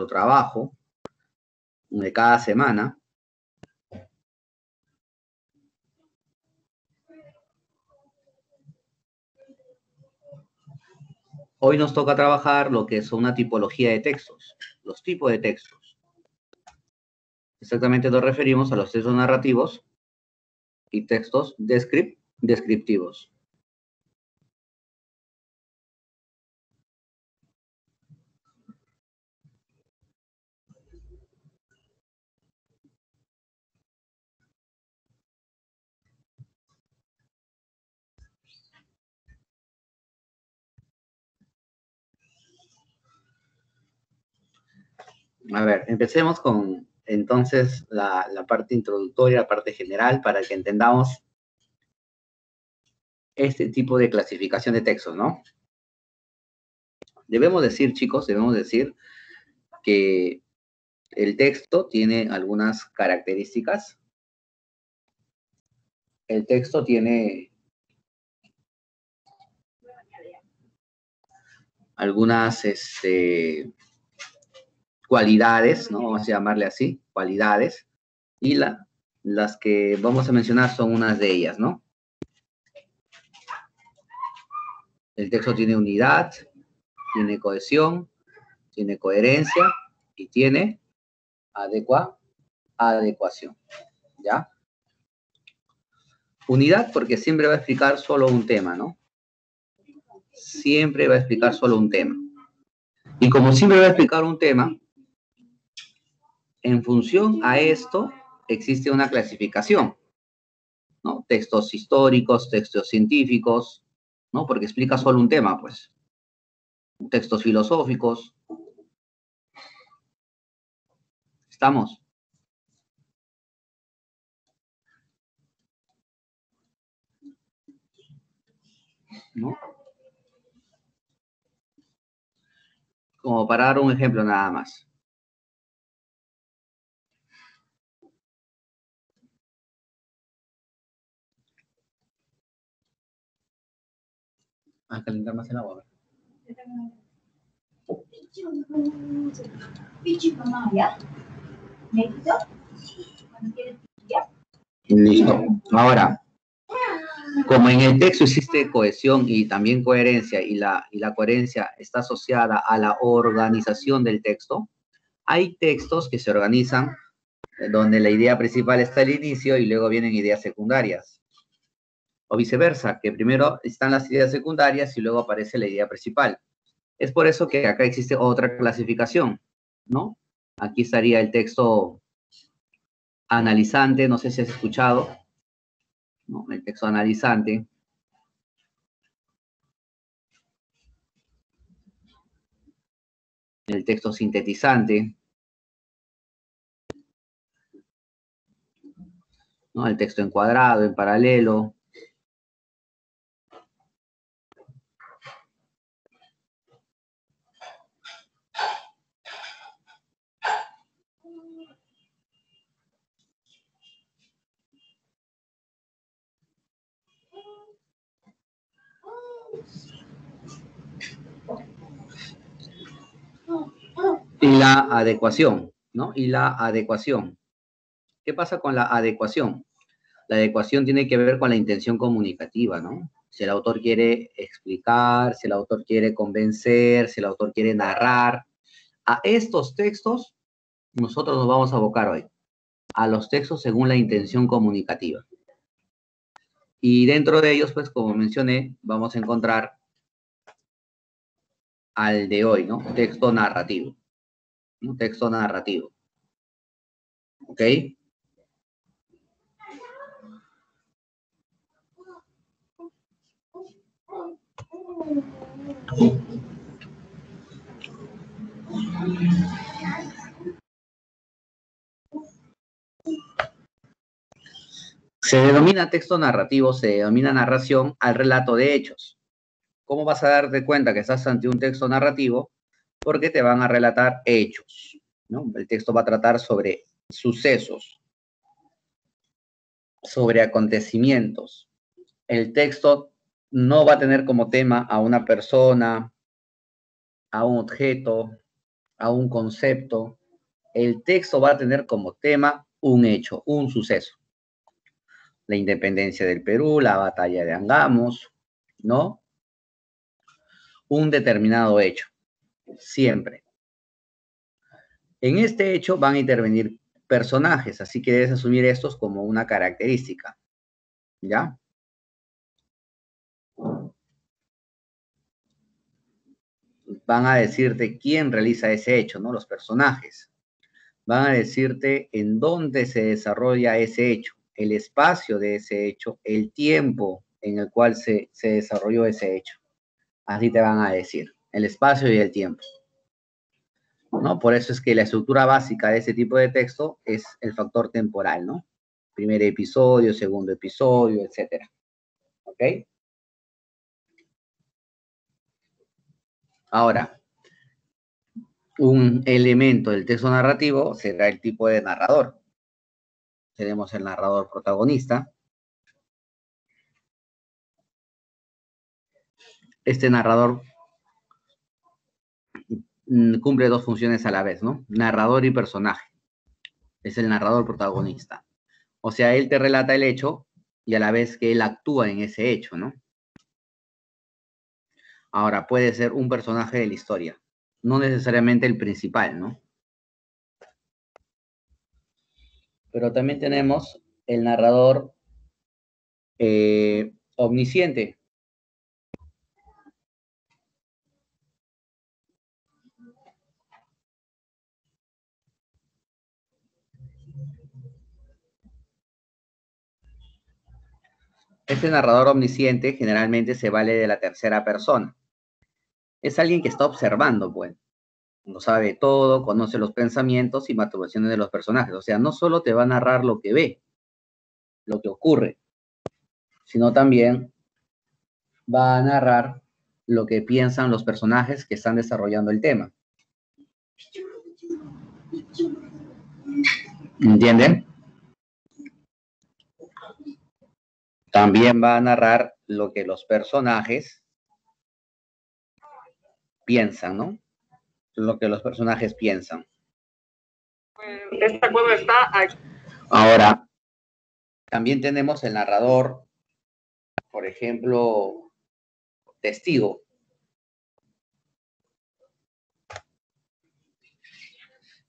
trabajo de cada semana. Hoy nos toca trabajar lo que es una tipología de textos, los tipos de textos. Exactamente nos referimos a los textos narrativos y textos descriptivos. A ver, empecemos con entonces la parte introductoria, la parte general, para que entendamos este tipo de clasificación de textos, ¿no? Debemos decir, chicos, que el texto tiene algunas características. El texto tiene algunas cualidades, ¿no? Vamos a llamarle así, cualidades. Y las que vamos a mencionar son unas de ellas, ¿no? El texto tiene unidad, tiene cohesión, tiene coherencia y tiene adecuación, ¿ya? Unidad porque siempre va a explicar solo un tema, ¿no? Siempre va a explicar solo un tema. Y como siempre va a explicar un tema, en función a esto existe una clasificación, ¿no? Textos históricos, textos científicos, ¿no? Porque explica solo un tema, pues. Textos filosóficos. ¿Estamos? ¿No? Como para dar un ejemplo nada más. A calentar más el agua. Listo. Ahora, como en el texto existe cohesión y también coherencia, y la coherencia está asociada a la organización del texto, hay textos que se organizan donde la idea principal está al inicio y luego vienen ideas secundarias. O viceversa, que primero están las ideas secundarias y luego aparece la idea principal. Es por eso que acá existe otra clasificación, ¿no? Aquí estaría el texto analizante, no sé si has escuchado, ¿no? El texto analizante. El texto sintetizante, ¿no? El texto encuadrado, en paralelo. Y la adecuación, ¿no? Y la adecuación. ¿Qué pasa con la adecuación? La adecuación tiene que ver con la intención comunicativa, ¿no? Si el autor quiere explicar, si el autor quiere convencer, si el autor quiere narrar. A estos textos nosotros nos vamos a abocar hoy. A los textos según la intención comunicativa. Y dentro de ellos, pues, como mencioné, vamos a encontrar al de hoy, ¿no? Texto narrativo. Un texto narrativo. ¿Ok? Se denomina texto narrativo, se denomina narración al relato de hechos. ¿Cómo vas a darte cuenta que estás ante un texto narrativo? Porque te van a relatar hechos, ¿no? El texto va a tratar sobre sucesos, sobre acontecimientos. El texto no va a tener como tema a una persona, a un objeto, a un concepto, el texto va a tener como tema un hecho, un suceso. La independencia del Perú, la batalla de Angamos, ¿no? Un determinado hecho, siempre. En este hecho van a intervenir personajes, así que debes asumir estos como una característica, ¿ya? Van a decirte quién realiza ese hecho, ¿no? Los personajes. Van a decirte en dónde se desarrolla ese hecho, el espacio de ese hecho, el tiempo en el cual se desarrolló ese hecho. Así te van a decir, el espacio y el tiempo, ¿no? Por eso es que la estructura básica de ese tipo de texto es el factor temporal, ¿no? Primer episodio, segundo episodio, etcétera. ¿Ok? Ahora, un elemento del texto narrativo será el tipo de narrador. Tenemos el narrador protagonista. Este narrador cumple dos funciones a la vez, ¿no? Narrador y personaje. Es el narrador protagonista. O sea, él te relata el hecho y a la vez que él actúa en ese hecho, ¿no? Ahora, puede ser un personaje de la historia, no necesariamente el principal, ¿no? Pero también tenemos el narrador omnisciente. Este narrador omnisciente generalmente se vale de la tercera persona. Es alguien que está observando, pues. Lo sabe todo, conoce los pensamientos y motivaciones de los personajes. O sea, no solo te va a narrar lo que ve, lo que ocurre, sino también va a narrar lo que piensan los personajes que están desarrollando el tema. ¿Entienden? También va a narrar lo que los personajes piensan, ¿no? Lo que los personajes piensan. Esta cueva está aquí. Ahora, también tenemos el narrador, por ejemplo, testigo.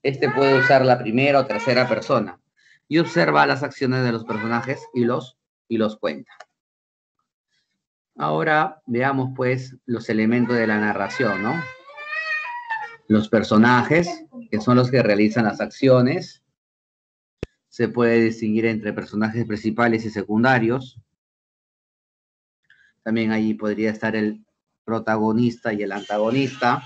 Este puede usar la primera o tercera persona y observa las acciones de los personajes y los cuenta. Ahora veamos pues los elementos de la narración, ¿no? Los personajes, que son los que realizan las acciones. Se puede distinguir entre personajes principales y secundarios. También ahí podría estar el protagonista y el antagonista.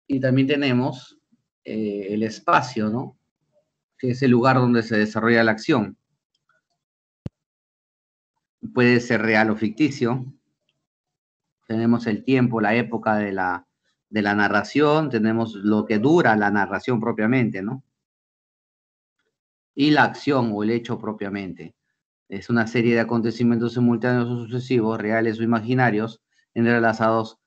Y también tenemos el espacio, ¿no? Que es el lugar donde se desarrolla la acción. Puede ser real o ficticio. Tenemos el tiempo, la época de la narración, tenemos lo que dura la narración propiamente, ¿no? Y la acción o el hecho propiamente. Es una serie de acontecimientos simultáneos o sucesivos, reales o imaginarios, entrelazados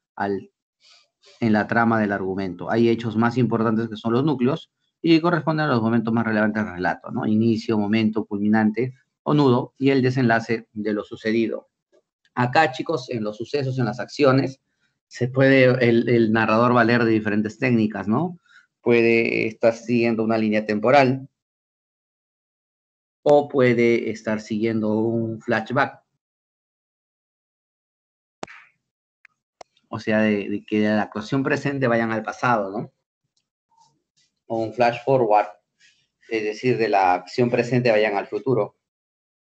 en la trama del argumento. Hay hechos más importantes que son los núcleos y corresponden a los momentos más relevantes del relato, ¿no? Inicio, momento, culminante o nudo y el desenlace de lo sucedido. Acá, chicos, en los sucesos, en las acciones, se puede el narrador valer de diferentes técnicas, ¿no? Puede estar siguiendo una línea temporal o puede estar siguiendo un flashback. O sea, de que de la actuación presente vayan al pasado, ¿no? O un flash forward, es decir, de la acción presente vayan al futuro.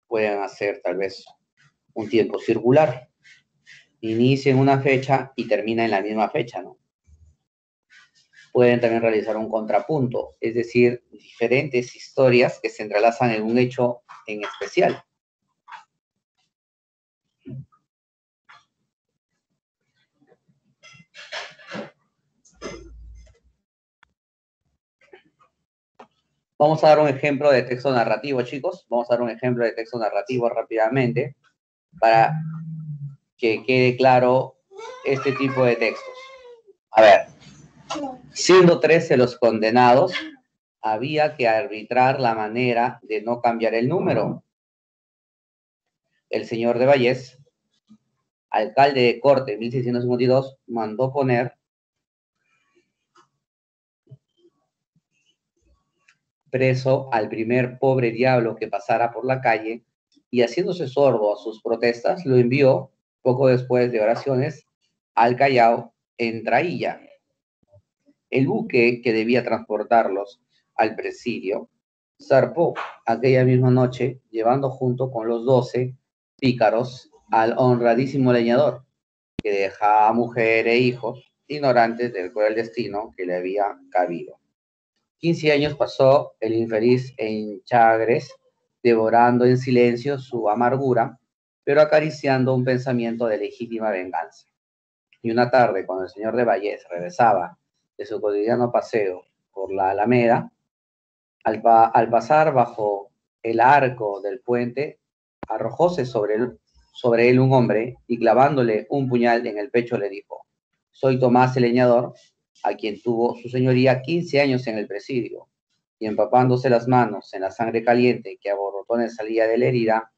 Pueden hacer tal vez un tiempo circular. Inicia en una fecha y termina en la misma fecha, ¿no? Pueden también realizar un contrapunto, es decir, diferentes historias que se entrelazan en un hecho en especial. Vamos a dar un ejemplo de texto narrativo, chicos. Vamos a dar un ejemplo de texto narrativo rápidamente para que quede claro este tipo de textos. A ver, Siendo 13 los condenados, había que arbitrar la manera de no cambiar el número. El señor de Vallés, alcalde de corte en 1652, mandó poner preso al primer pobre diablo que pasara por la calle y, haciéndose sordo a sus protestas, lo envió, poco después de oraciones, al Callao en traílla. El buque que debía transportarlos al presidio zarpó aquella misma noche, llevando junto con los 12 pícaros al honradísimo leñador, que dejaba mujer e hijos, ignorantes del cruel destino que le había cabido. 15 años pasó el infeliz en Chagres, devorando en silencio su amargura, pero acariciando un pensamiento de legítima venganza. Y una tarde, cuando el señor de Vallés regresaba de su cotidiano paseo por la Alameda, al pasar bajo el arco del puente, arrojóse sobre él un hombre y, clavándole un puñal en el pecho, le dijo: soy Tomás el leñador, a quien tuvo su señoría 15 años en el presidio, y empapándose las manos en la sangre caliente que a borbotones salía de la herida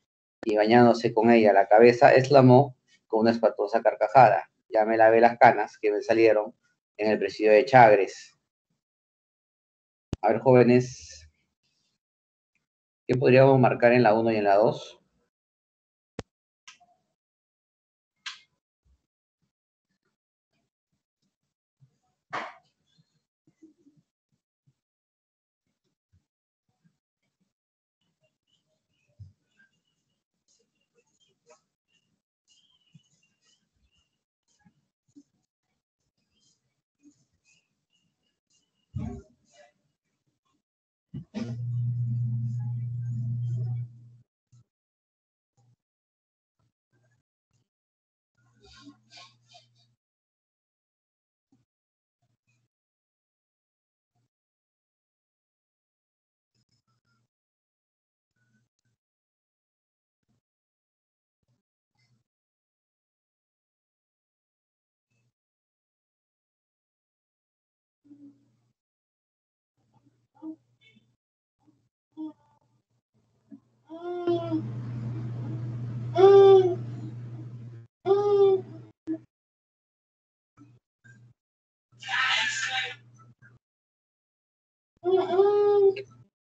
y bañándose con ella la cabeza, exclamó con una espantosa carcajada: ya me lavé las canas que me salieron en el presidio de Chagres. A ver, jóvenes, ¿qué podríamos marcar en la 1 y en la 2?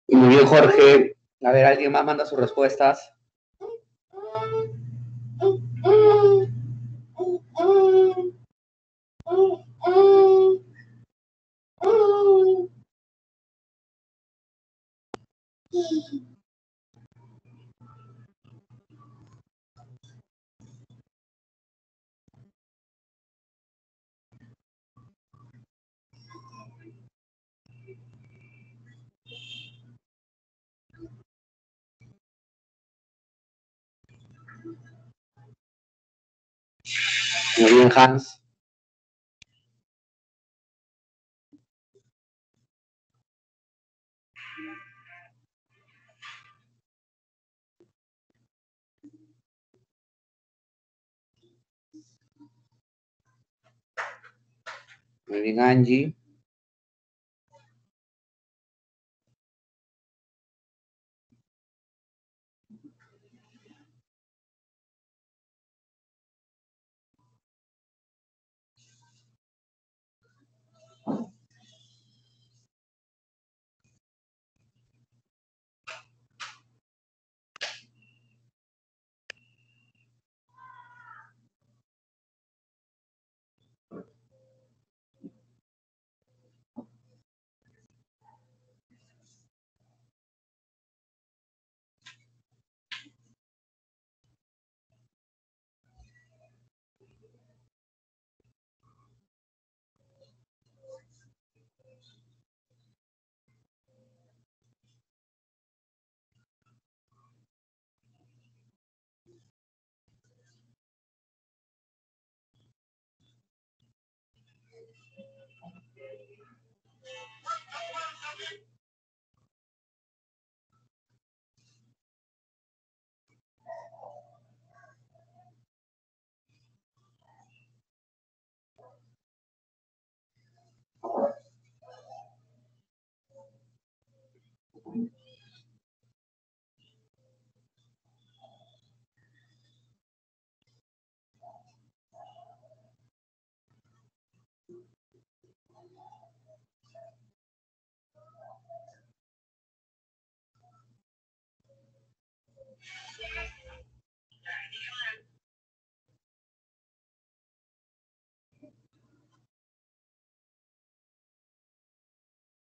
Muy bien, Jorge. A ver, ¿alguien más manda sus respuestas? Muy bien, Hans. Muy bien, Angie.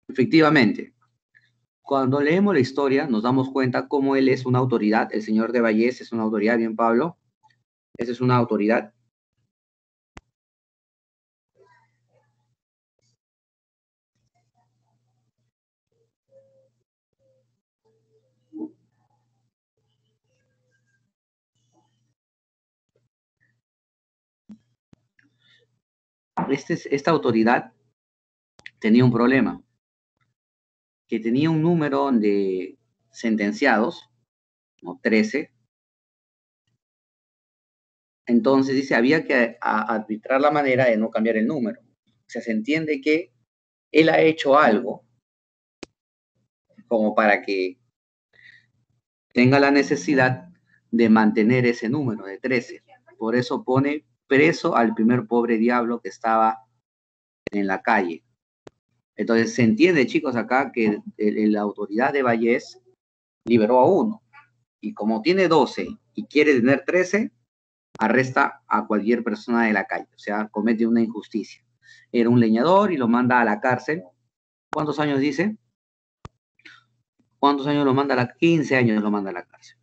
Efectivamente, cuando leemos la historia nos damos cuenta cómo él es una autoridad, el señor de Vallés es una autoridad, bien Pablo, esa es una autoridad. Esta autoridad tenía un problema, que tenía un número de sentenciados, ¿no? 13. Entonces dice, había que arbitrar la manera de no cambiar el número. O sea, se entiende que él ha hecho algo como para que tenga la necesidad de mantener ese número de 13. Por eso pone preso al primer pobre diablo que estaba en la calle. Entonces se entiende, chicos, acá que la autoridad de Vallés liberó a uno. Y como tiene 12 y quiere tener 13, arresta a cualquier persona de la calle. O sea, comete una injusticia. Era un leñador y lo manda a la cárcel. ¿Cuántos años dice? ¿Cuántos años lo manda a la 15 años lo manda a la cárcel?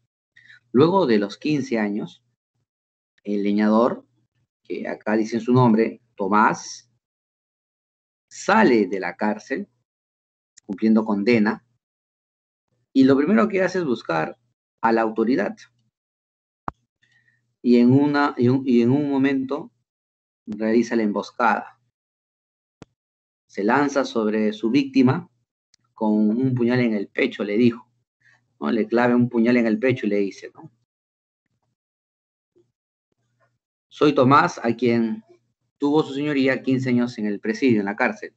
Luego de los 15 años, el leñador, que acá dice su nombre, Tomás, sale de la cárcel cumpliendo condena y lo primero que hace es buscar a la autoridad. Y en un momento realiza la emboscada. Se lanza sobre su víctima con un puñal en el pecho, le dijo, ¿no? Le clave un puñal en el pecho y le dice, ¿no? Soy Tomás, a quien tuvo su señoría 15 años en el presidio, en la cárcel,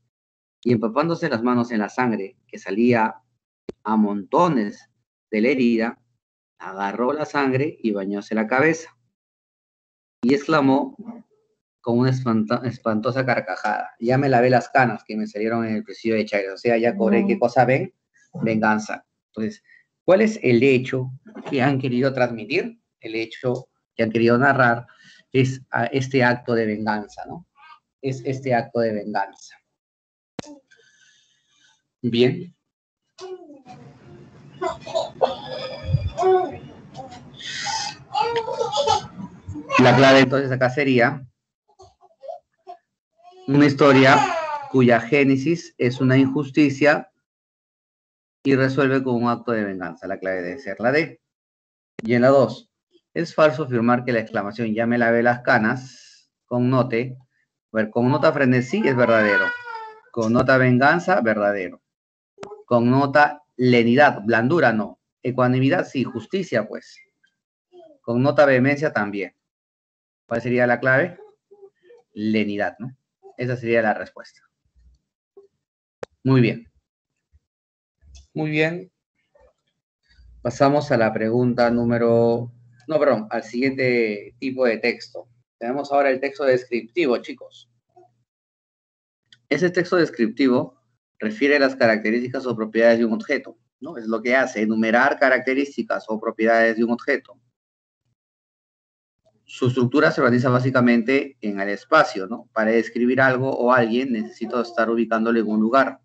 y empapándose las manos en la sangre que salía a montones de la herida, agarró la sangre y bañóse la cabeza, y exclamó con una espantosa carcajada, ya me lavé las canas que me salieron en el presidio de Chagres, o sea, ya cobré, ¿qué cosa ven? Venganza. Entonces, ¿cuál es el hecho que han querido transmitir? El hecho que han querido narrar es este acto de venganza, ¿no? Es este acto de venganza. Bien. La clave entonces acá sería una historia cuya génesis es una injusticia y resuelve con un acto de venganza. La clave debe ser la D. Y en la 2, es falso afirmar que la exclamación ya me lavé las canas connote, connota frenesí es verdadero, connota venganza, verdadero, connota lenidad, blandura no, ecuanimidad sí, justicia pues, connota vehemencia también. ¿Cuál sería la clave? Lenidad, ¿no? Esa sería la respuesta. Muy bien. Muy bien. Pasamos a la pregunta número... No, perdón, al siguiente tipo de texto. Tenemos ahora el texto descriptivo, chicos. Ese texto descriptivo refiere a las características o propiedades de un objeto, ¿no? Es lo que hace, enumerar características o propiedades de un objeto. Su estructura se organiza básicamente en el espacio, ¿no? Para describir algo o alguien necesito estar ubicándolo en un lugar.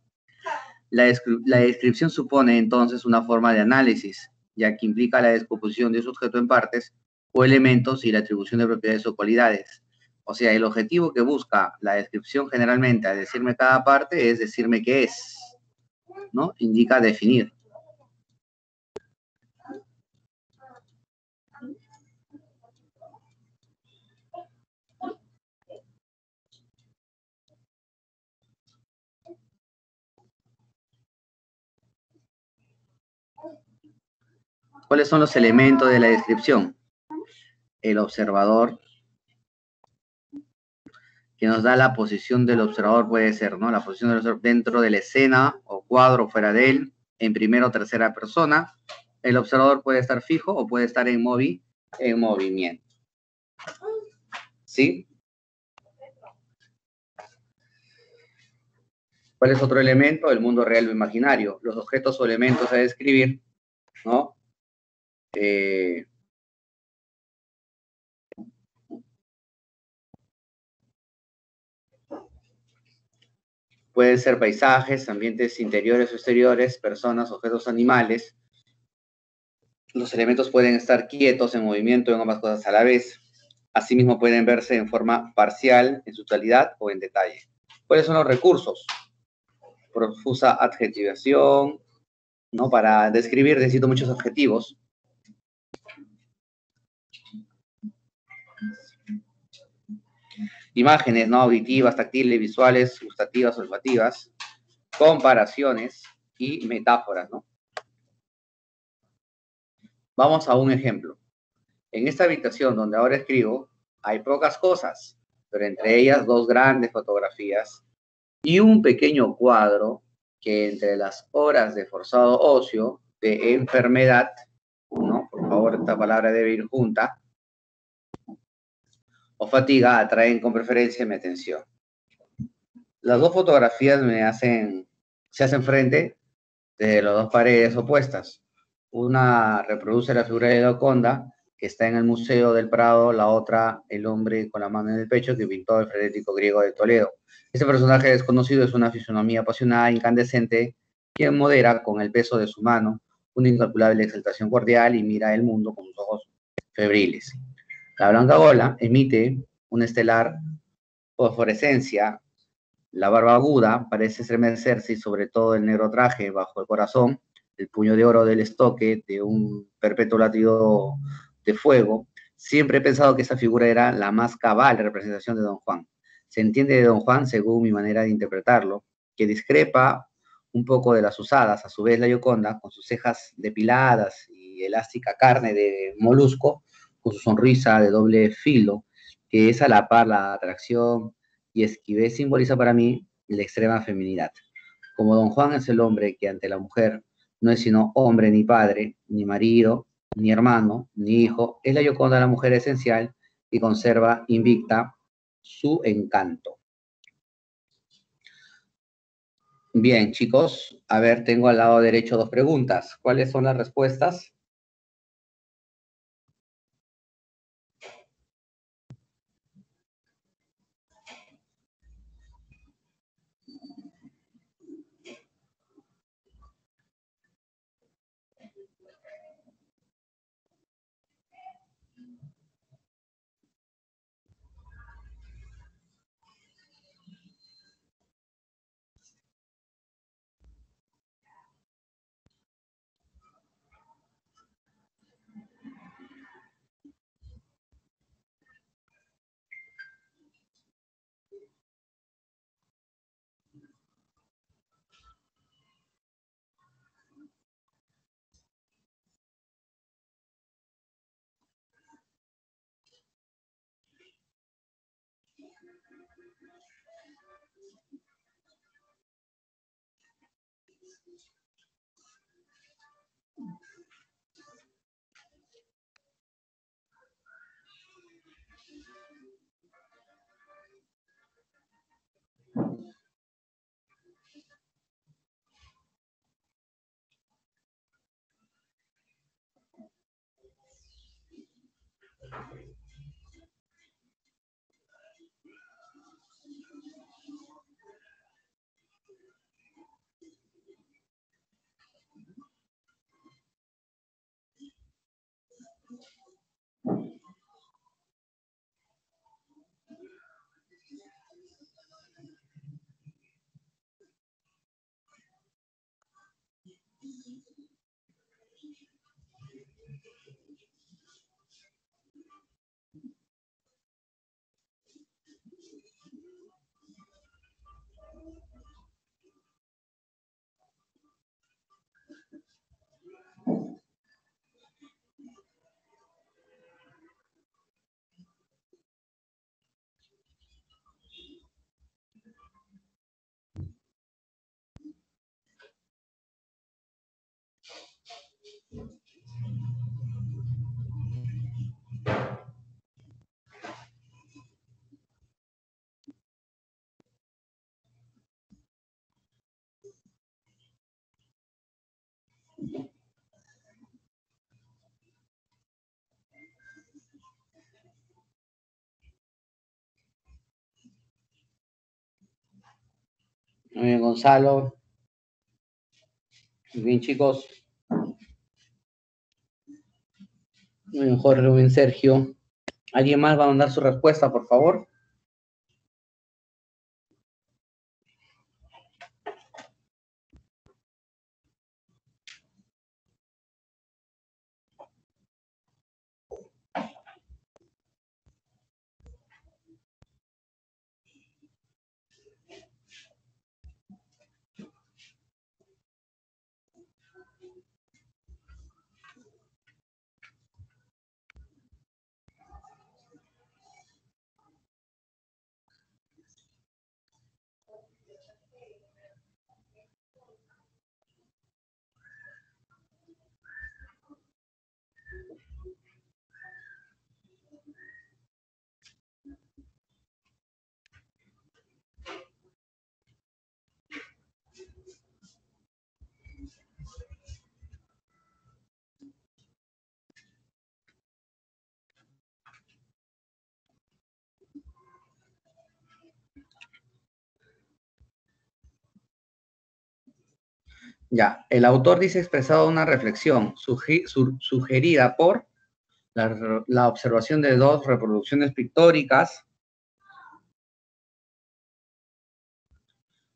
La descripción supone entonces una forma de análisis, ya que implica la descomposición de su objeto en partes o elementos y la atribución de propiedades o cualidades. O sea, el objetivo que busca la descripción generalmente al decirme cada parte es decirme qué es, ¿no? Indica definir. ¿Cuáles son los elementos de la descripción? El observador, que nos da la posición del observador, puede ser, ¿no? La posición del observador dentro de la escena o cuadro fuera de él, en primera o tercera persona. El observador puede estar fijo o puede estar en movimiento. ¿Sí? ¿Cuál es otro elemento? El mundo real o imaginario. Los objetos o elementos a describir, ¿no? Pueden ser paisajes, ambientes interiores o exteriores, personas, objetos, animales. Los elementos pueden estar quietos, en movimiento, en ambas cosas a la vez. Asimismo, pueden verse en forma parcial, en su totalidad o en detalle. ¿Cuáles son los recursos? Profusa adjetivación, ¿no? Para describir necesito muchos adjetivos. Imágenes, ¿no? Auditivas, táctiles, visuales, gustativas, olfativas. Comparaciones y metáforas, ¿no? Vamos a un ejemplo. En esta habitación donde ahora escribo, hay pocas cosas, pero entre ellas dos grandes fotografías y un pequeño cuadro que entre las horas de forzado ocio, de enfermedad, ¿no? Por favor, esta palabra debe ir junta, o fatiga, atraen con preferencia mi atención. Las dos fotografías se hacen frente de las dos paredes opuestas. Una reproduce la figura de Gioconda, que está en el Museo del Prado, la otra, el hombre con la mano en el pecho, que pintó el frenético griego de Toledo. Este personaje desconocido es una fisonomía apasionada, incandescente, quien modera con el peso de su mano una incalculable exaltación cordial y mira el mundo con sus ojos febriles. La blanca gola emite una estelar fosforescencia. La barba aguda parece estremecerse y sobre todo el negro traje bajo el corazón, el puño de oro del estoque de un perpetuo latido de fuego. Siempre he pensado que esa figura era la más cabal representación de Don Juan. Se entiende de Don Juan, según mi manera de interpretarlo, que discrepa un poco de las usadas. A su vez, la Gioconda, con sus cejas depiladas y elástica carne de molusco, con su sonrisa de doble filo, que es a la par la atracción y esquivez simboliza para mí la extrema feminidad. Como Don Juan es el hombre que ante la mujer no es sino hombre ni padre, ni marido, ni hermano, ni hijo, es la Gioconda la mujer esencial y conserva invicta su encanto. Bien, chicos, a ver, tengo al lado derecho dos preguntas. ¿Cuáles son las respuestas? Muy bien, Gonzalo. Muy bien, chicos. Muy bien, Jorge, muy bien, Sergio. ¿Alguien más va a mandar su respuesta, por favor? Ya, el autor dice expresado una reflexión sugerida por la observación de dos reproducciones pictóricas,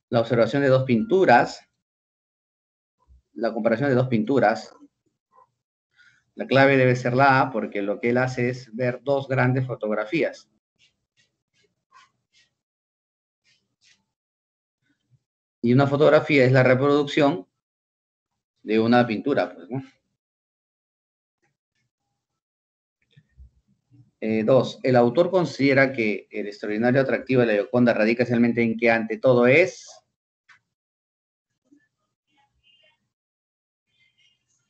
la observación de dos pinturas, la comparación de dos pinturas. La clave debe ser la A, porque lo que él hace es ver dos grandes fotografías. Y una fotografía es la reproducción de una pintura, pues, ¿no? Dos, el autor considera que el extraordinario atractivo de la Gioconda radica esencialmente en que ante todo es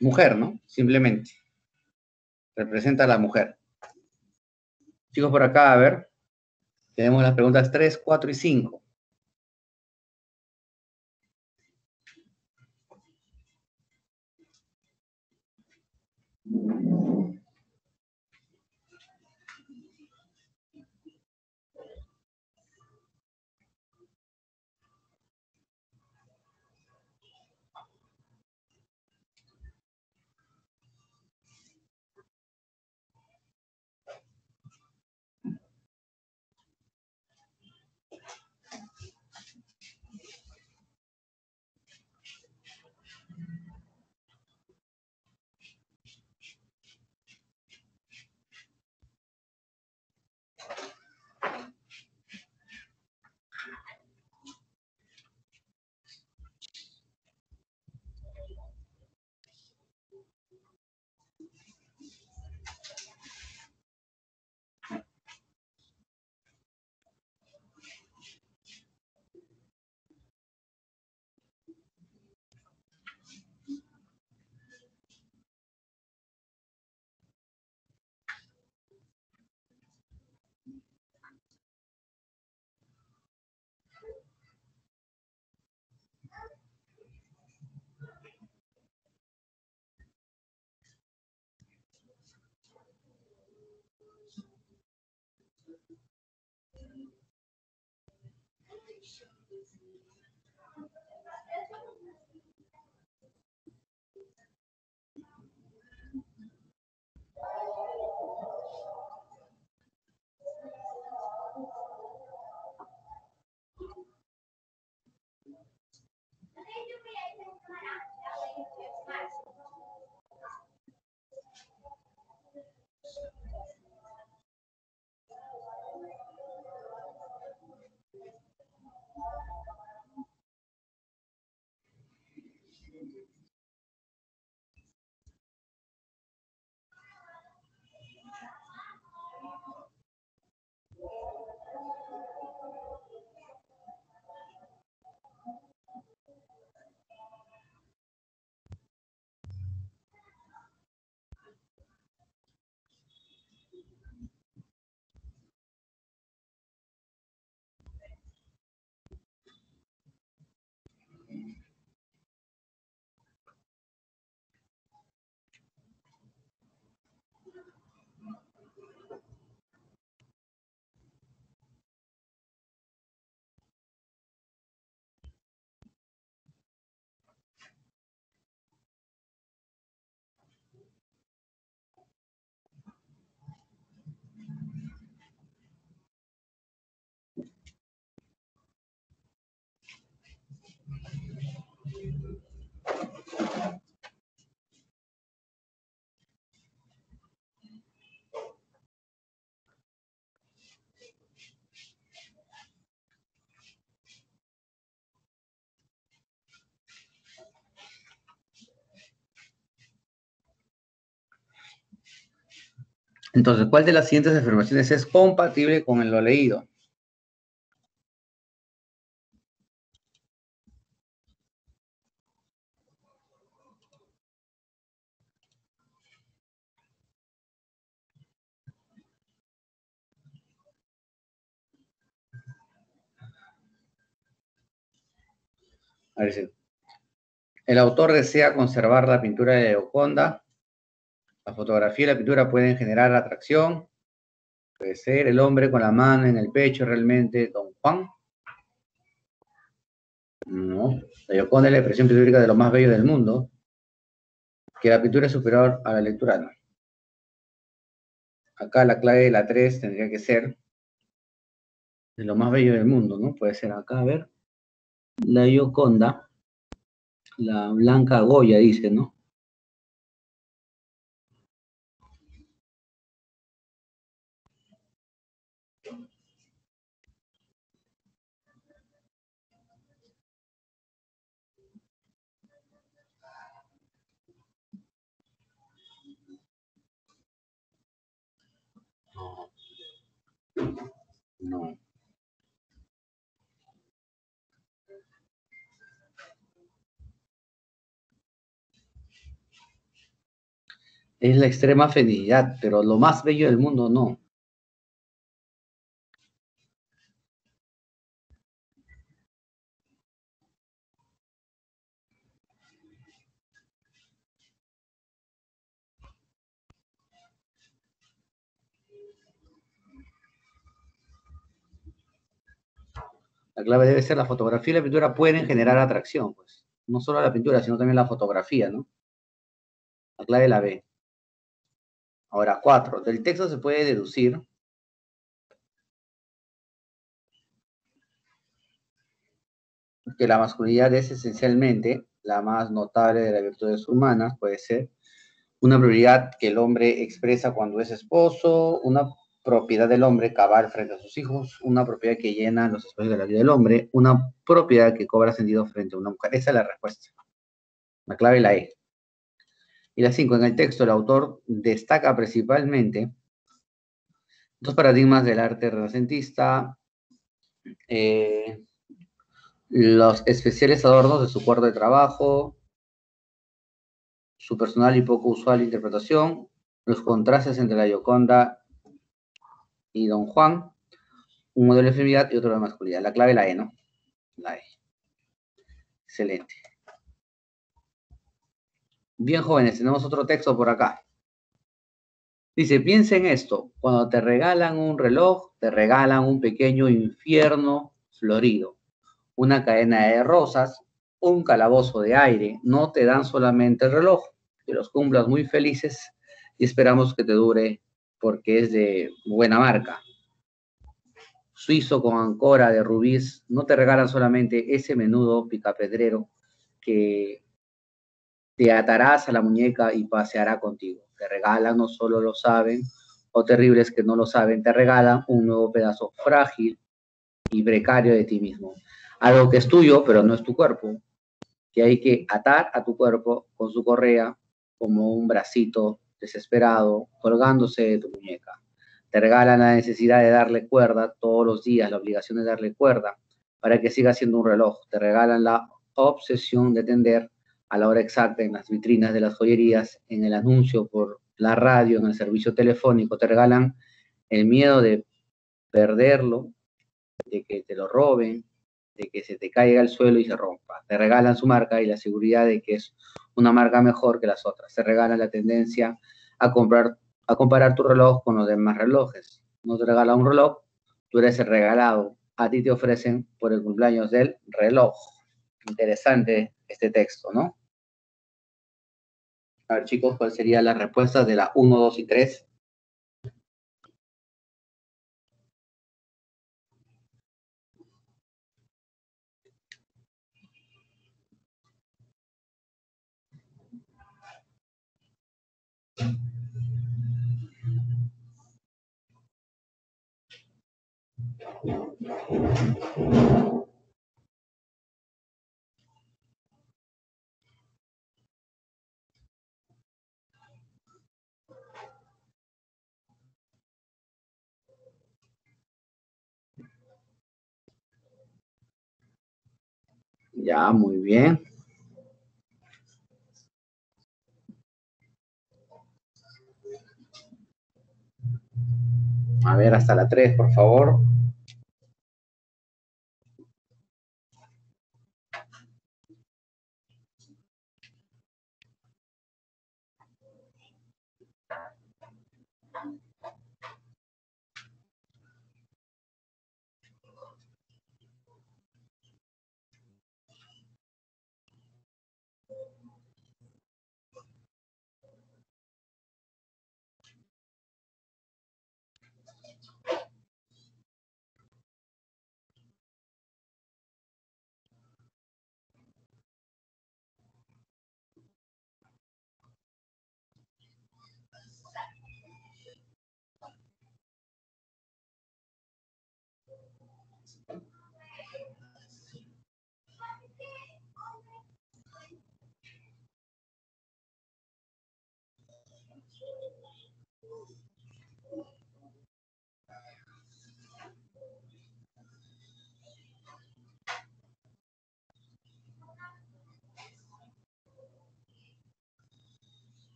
mujer, ¿no? Simplemente. Representa a la mujer. Chicos, por acá, a ver, tenemos las preguntas 3, 4 y 5. Entonces, ¿cuál de las siguientes afirmaciones es compatible con lo leído? A ver si el autor desea conservar la pintura de Gioconda. La fotografía y la pintura pueden generar atracción. Puede ser el hombre con la mano en el pecho, realmente Don Juan. No. La Gioconda es la expresión pictórica de lo más bello del mundo. Que la pintura es superior a la lectura, no. Acá la clave de la 3 tendría que ser de lo más bello del mundo, ¿no? Puede ser acá, a ver. La Gioconda, la Blanca Goya, dice, ¿no? No, no. Es la extrema felicidad, pero lo más bello del mundo, no. La clave debe ser la fotografía y la pintura pueden generar atracción, pues. No solo la pintura, sino también la fotografía, ¿no? La clave la B. Ahora, 4. Del texto se puede deducir que la masculinidad es esencialmente la más notable de las virtudes humanas, puede ser una prioridad que el hombre expresa cuando es esposo, una propiedad del hombre cabal frente a sus hijos, una propiedad que llena los espacios de la vida del hombre, una propiedad que cobra sentido frente a una mujer. Esa es la respuesta. La clave la E. Y la 5. En el texto, el autor destaca principalmente dos paradigmas del arte renacentista, eh, los especiales adornos de su cuarto de trabajo, su personal y poco usual interpretación, los contrastes entre la Gioconda y Don Juan, un modelo de feminidad y otro de masculinidad. La clave la E, ¿no? La E. Excelente. Bien, jóvenes, tenemos otro texto por acá. Dice, piensa en esto, cuando te regalan un reloj, te regalan un pequeño infierno florido, una cadena de rosas, un calabozo de aire, no te dan solamente el reloj, que los cumplas muy felices y esperamos que te dure porque es de buena marca. Suizo con ancora de rubíes, no te regalan solamente ese menudo picapedrero que te atarás a la muñeca y paseará contigo. Te regalan, no solo lo saben, o terribles que no lo saben, te regalan un nuevo pedazo frágil y precario de ti mismo. Algo que es tuyo, pero no es tu cuerpo, que hay que atar a tu cuerpo con su correa como un bracito desesperado colgándose de tu muñeca. Te regalan la necesidad de darle cuerda todos los días, la obligación de darle cuerda para que siga siendo un reloj. Te regalan la obsesión de tender a la hora exacta en las vitrinas de las joyerías, en el anuncio por la radio, en el servicio telefónico. Te regalan el miedo de perderlo, de que te lo roben, de que se te caiga al suelo y se rompa. Te regalan su marca y la seguridad de que es una marca mejor que las otras. Te regalan la tendencia a comprar, a comparar tu reloj con los demás relojes. No te regalan un reloj, tú eres el regalado. A ti te ofrecen por el cumpleaños del reloj. Interesante este texto, ¿no? A ver, chicos, ¿cuál sería la respuesta de la 1, 2 y 3? Ya, muy bien. A ver, hasta la 3, por favor.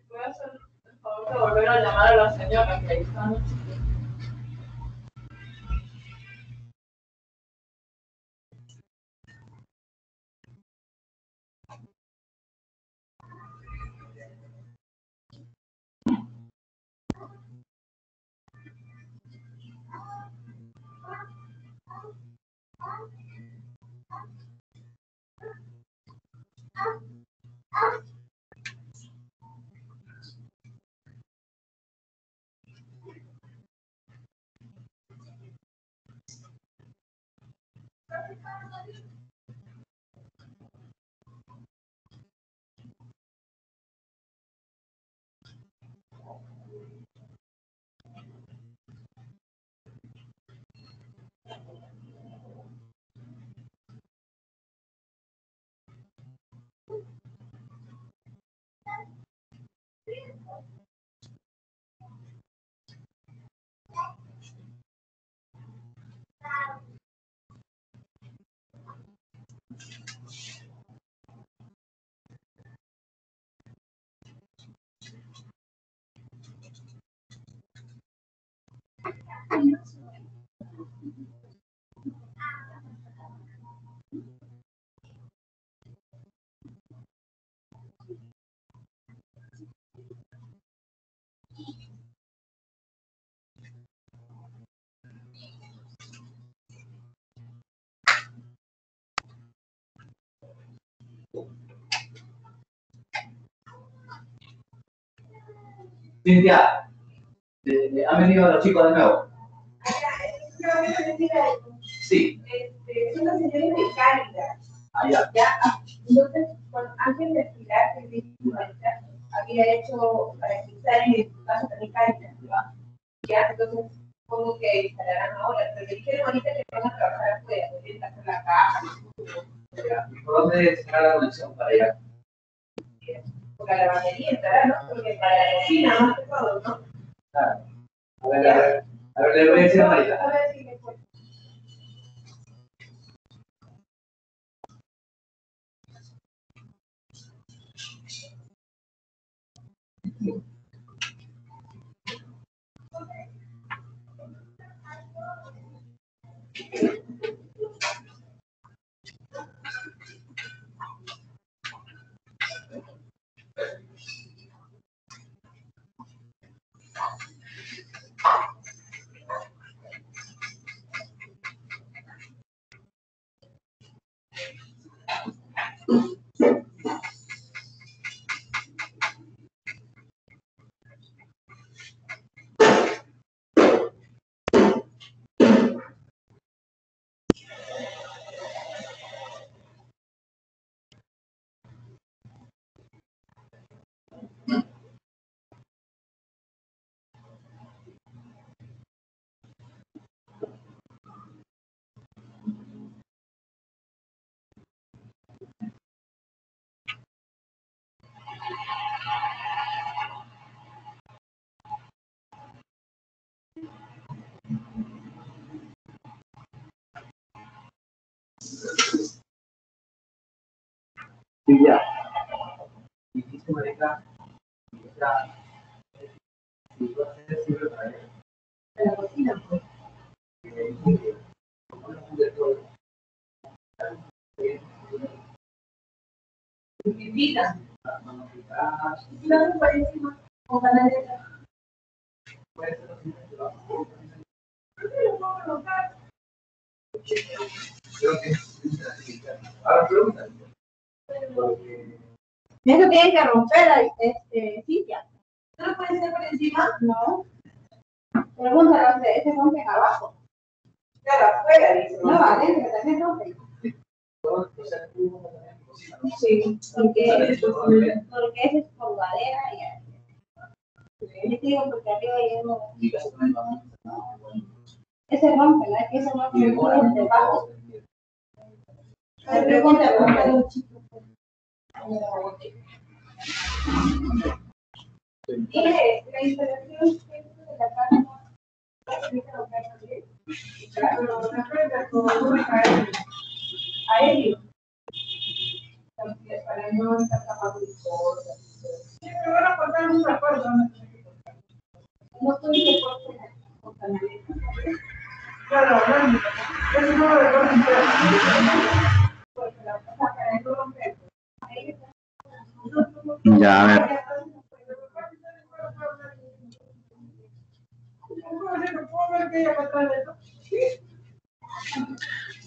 ¿Puede hacer el favor de volver a llamar a la señora que ahí está? Cintia, ¿han venido los chicos de nuevo? Sí. Son los señores mecánicas. Allá. Ya, entonces, antes de explicar que había hecho para explicar en el caso de mecánica. Ya, entonces, como que instalarán ahora, pero me dijeron ahorita que van a trabajar afuera, pueden hacer la caja. ¿Por dónde será la conexión para allá? Porque la batería estará, ¿no? Porque para la cocina más que todo, ¿no? Claro. A ver, le voy a decir a Marita. A ver si me puedo. Sí, ya. Dijiste, Marita, ya. Si tú haces sirve para él. En la cocina, pues. Invita. Claro, por encima. O canaleta. Ahora pregúntale. Eso tiene que romper la silla. ¿No lo puede ser por encima? No. Pregúntale, ese rompe abajo. Claro, afuera, dice. No, adentro, que también rompe. Sí, porque ese es por madera y así. Yo te digo porque arriba ya no. Ese rompe, ¿no? Que ese rompe por debajo. Pregúntale un chico. Mire, la instalación de la casa tiene que romper también. Claro, a ellos. Para no estar tapando cosas. Sí, pero van a cortar un acuerdo. No tuviste por canaleta. Claro, eso no lo recuerdo. Porque la cosa para no romper. Ya, a ver.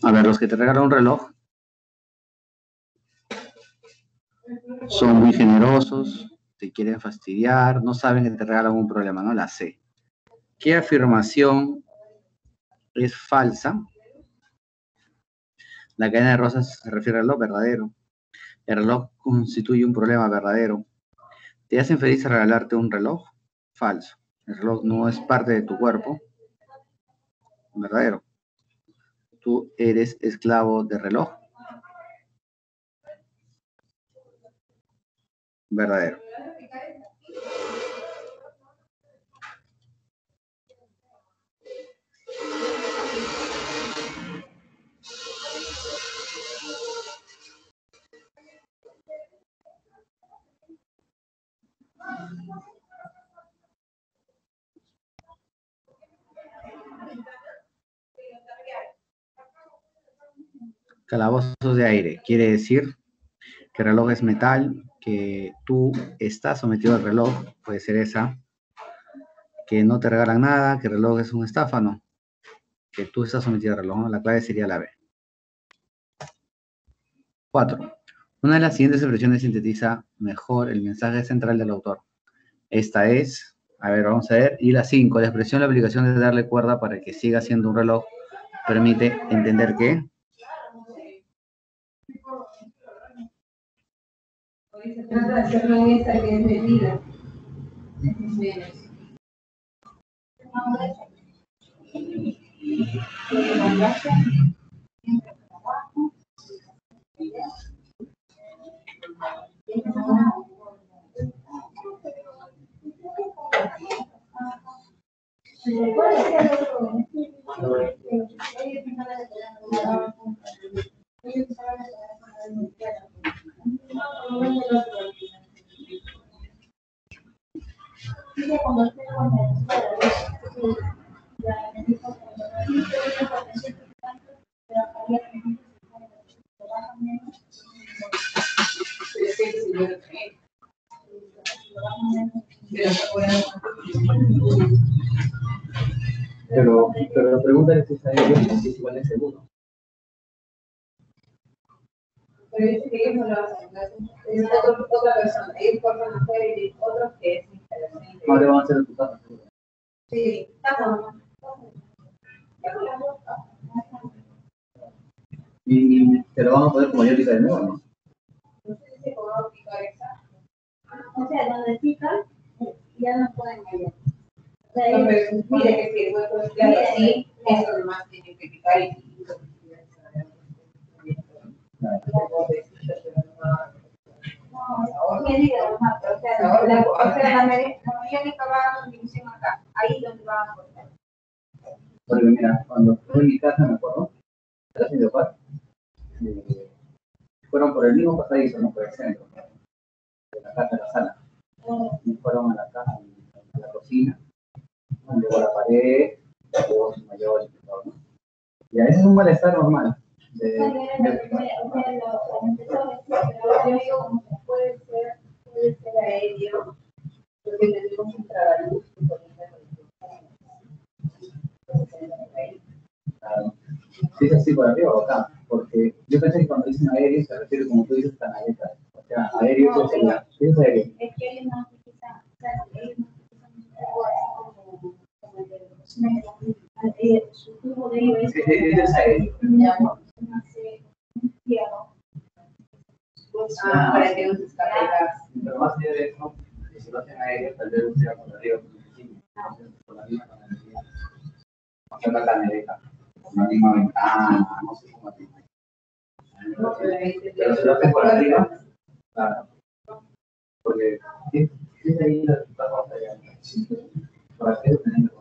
A ver, los que te regalan un reloj son muy generosos, te quieren fastidiar, no saben que te regalan un problema, no la sé. ¿Qué afirmación es falsa? La cadena de rosas se refiere al reloj verdadero. El reloj constituye un problema verdadero. ¿Te hacen feliz regalarte un reloj? Falso. El reloj no es parte de tu cuerpo. Verdadero. Tú eres esclavo del reloj. Verdadero. Calabozos de aire. Quiere decir que el reloj es metal, que tú estás sometido al reloj. Puede ser esa. Que no te regalan nada, que el reloj es una estafa, no. Que tú estás sometido al reloj, ¿no? La clave sería la B. 4. Una de las siguientes expresiones sintetiza mejor el mensaje central del autor. Esta es, a ver, vamos a ver, y la 5. La expresión, la aplicación de darle cuerda para que siga siendo un reloj permite entender que Se trata de hacerlo en esta que es medida. Pero la pregunta es si es igual en segundo. Pero dice que ellos no lo hacen, es otra persona, ellos forman hacer y otros que es instalación. Ahora van a hacer tu casa. Sí, estamos. Y te lo van a poder como yo de nuevo, ¿no? No sé si podemos picar exacto. O sea, donde pican, ya no pueden callar. O sea, mire que si el hueco es claro así, eso nomás tiene que picar y la mecánica va a división acá, ahí donde va a cortar. Porque mira, cuando fue en mi casa, me acuerdo, era sin paz, fueron por el mismo pasadizo, no por el centro, de la casa a la sala. Y fueron a la casa, a la cocina, luego a la pared, luego su mayor y todo, ¿no? Y a veces es un malestar normal. Puede ser aéreo, porque tenemos un tragaluz que Claro. Si es así por arriba o acá, porque yo pensé que cuando dicen aéreo se refiere, como tú dices, canaletas. O sea, aéreo es sería. ¿Qué es aéreo? Es que ellos no utilizan, o sea, ellos no utilizan algo así como el de la cocina, su tubo de ellos Es aéreo. para que no se escape el gas. Pero más allá de eso, que si lo hacen aéreo, tal vez sea por arriba, por la misma canaleta. O sea, la canaleta, por la misma ventana, no sé cómo así. Pero si lo hacen por arriba, claro. Porque si es ahí la vamos allá. Para que tengan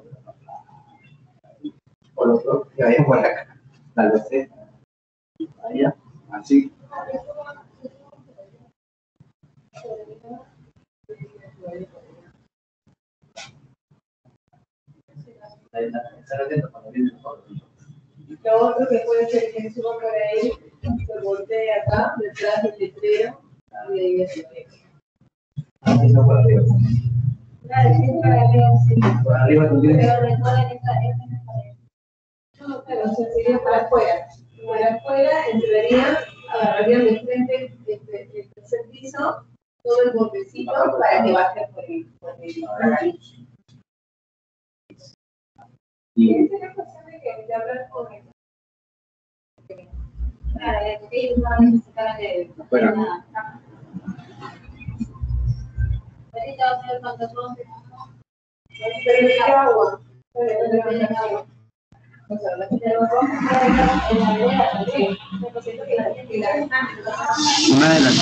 o los dos que vayan por acá. Tal vez sea. Allá, así. Estar atento cuando vienen nosotros. Lo otro que puede ser que suba por ahí, se voltee acá, detrás del letrero, y de ahí hacia arriba. Así no por arriba. Claro, sí, para arriba, sí. Por arriba tú tienes. Pero recuerden esta no, claro, o sea, sería para afuera. Para afuera, entrarían, agarrarían de frente el tercer piso, todo el bordecito para que baje por el tragaluz. Y Sería cuestión de que hablar con él. Claro, ellos no necesitan de nada. Ahorita va a ser pantalón. Pero de agua. O sea, la gente lo vamos a hacer en la idea también. Yo siento que la gente la Una de las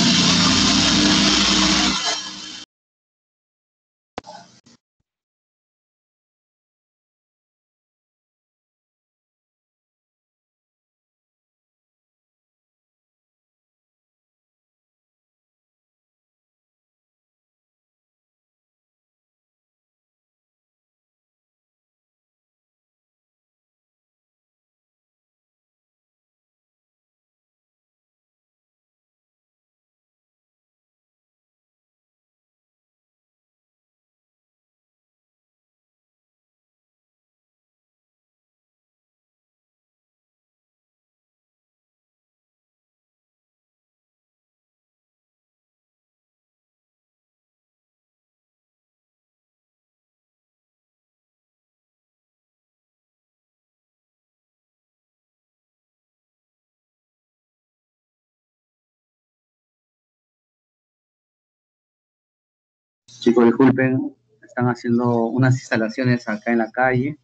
chicos, disculpen, están haciendo unas instalaciones acá en la calle.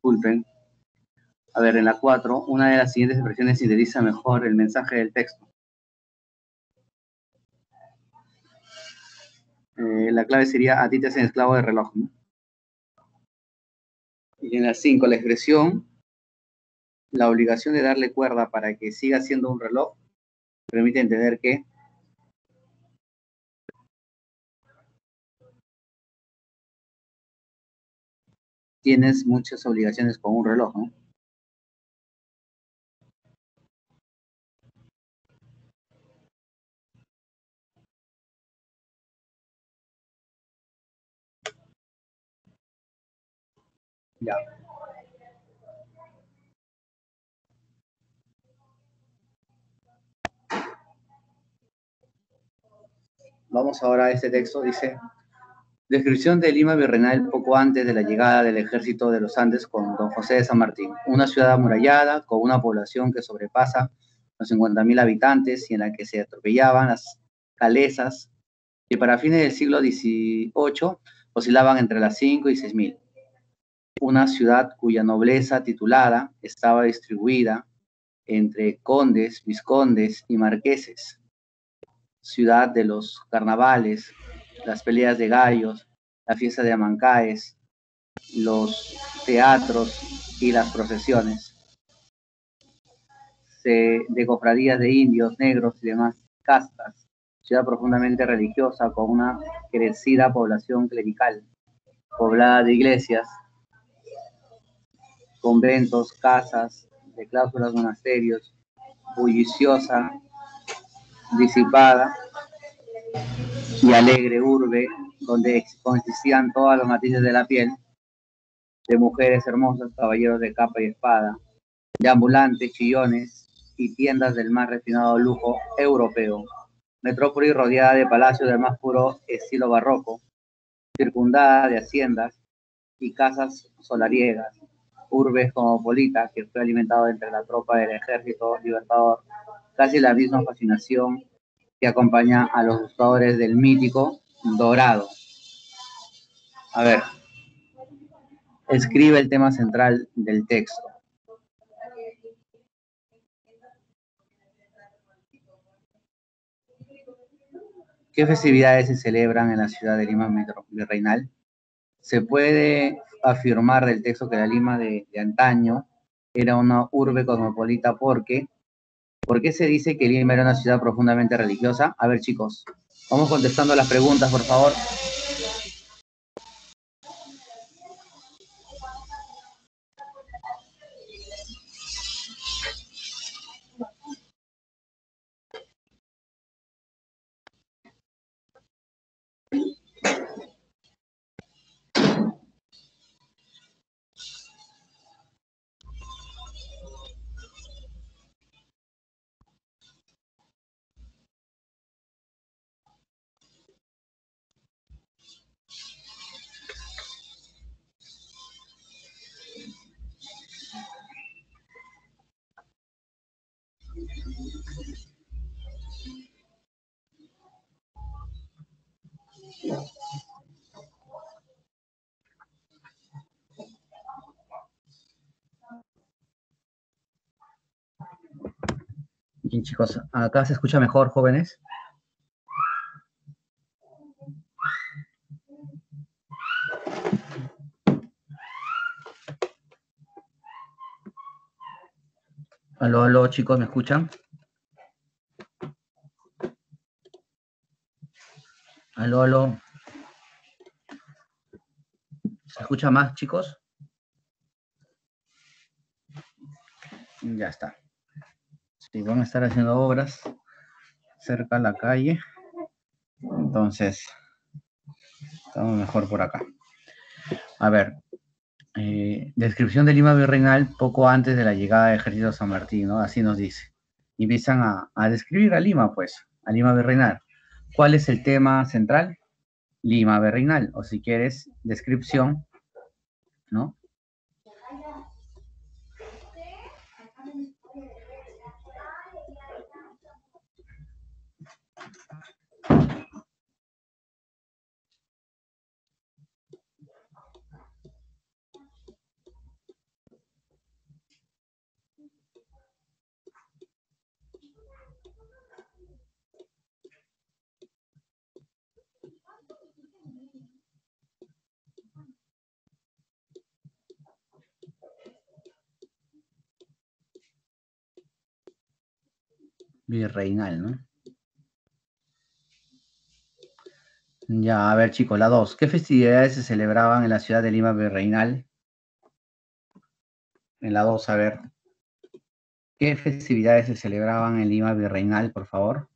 disculpen. A ver, en la 4, una de las siguientes expresiones sintetiza mejor el mensaje del texto. La clave sería: a ti te hacen esclavo de reloj, ¿no? Y en la 5, la expresión: la obligación de darle cuerda para que siga siendo un reloj permite entender que tienes muchas obligaciones con un reloj, ¿no? Ya. Vamos ahora a este texto, dice: descripción de Lima Virreinal poco antes de la llegada del ejército de los Andes con don José de San Martín. Una ciudad amurallada con una población que sobrepasa los 50.000 habitantes y en la que se atropellaban las calesas que para fines del siglo XVIII oscilaban entre las 5 y 6.000. Una ciudad cuya nobleza titulada estaba distribuida entre condes, vizcondes y marqueses. Ciudad de los carnavales, las peleas de gallos, la fiesta de Amancaes, los teatros y las procesiones de cofradías de indios, negros y demás castas. Ciudad profundamente religiosa con una crecida población clerical, poblada de iglesias, conventos, casas de cláusulas, monasterios, bulliciosa, disipada y alegre urbe, donde coexistían todos los matices de la piel, de mujeres hermosas, caballeros de capa y espada, de ambulantes, chillones y tiendas del más refinado lujo europeo. Metrópoli rodeada de palacios del más puro estilo barroco, circundada de haciendas y casas solariegas. Urbe cosmopolita que fue alimentado entre la tropa del ejército libertador, casi la misma fascinación que acompaña a los buscadores del mítico Dorado. A ver, escribe el tema central del texto. ¿Qué festividades se celebran en la ciudad de Lima Virreinal? Se puede afirmar del texto que la Lima de antaño era una urbe cosmopolita porque ¿por qué se dice que Lima era una ciudad profundamente religiosa? A ver, chicos, vamos contestando las preguntas, por favor. Bien, chicos, acá se escucha mejor, jóvenes. Aló, aló, chicos, ¿me escuchan? Aló, aló. ¿Se escucha más, chicos? Ya está. Sí, van a estar haciendo obras cerca a la calle. Entonces, estamos mejor por acá. A ver, descripción de Lima Virreinal poco antes de la llegada del ejército de San Martín, ¿no? Así nos dice. Y empiezan a describir a Lima, pues, a Lima Virreinal. ¿Cuál es el tema central? Lima Virreinal, o si quieres, descripción, ¿no? Virreinal, ¿no? Ya, a ver, chicos, la 2. ¿Qué festividades se celebraban en la ciudad de Lima Virreinal? En la 2, a ver. ¿Qué festividades se celebraban en Lima Virreinal, por favor?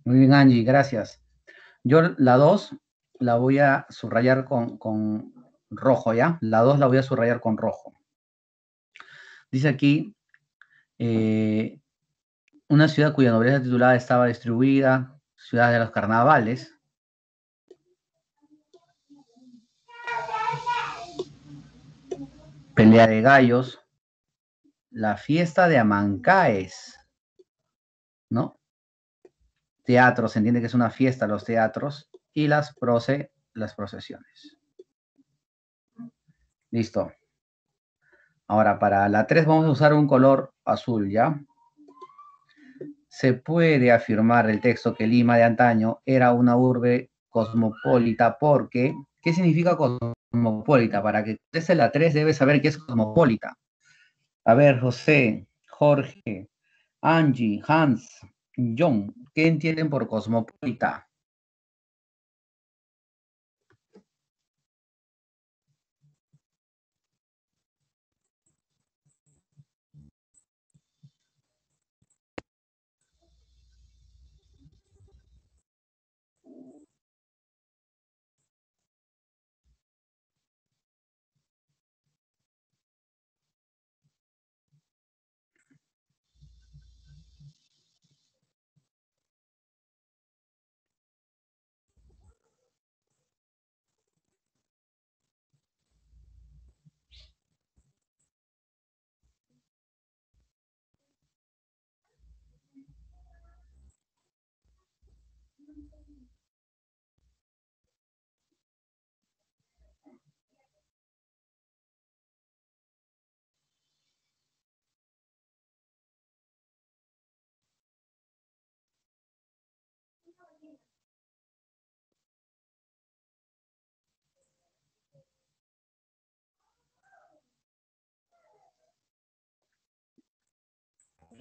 Muy bien, Angie, gracias. Yo la 2 la voy a subrayar con rojo, ¿ya? La 2 la voy a subrayar con rojo. Dice aquí, una ciudad cuya nobleza titulada estaba distribuida, ciudad de los carnavales. Pelea de gallos, la fiesta de Amancaes, ¿no? Teatro, se entiende que es una fiesta, los teatros, y las procesiones. Listo. Ahora, para la 3 vamos a usar un color azul, ¿ya? Se puede afirmar el texto que Lima de antaño era una urbe cosmopolita porque, ¿qué significa cosmopolita? Para que esté la 3 debes saber qué es cosmopolita. A ver, José, Jorge, Angie, Hans, John, ¿qué entienden por cosmopolita?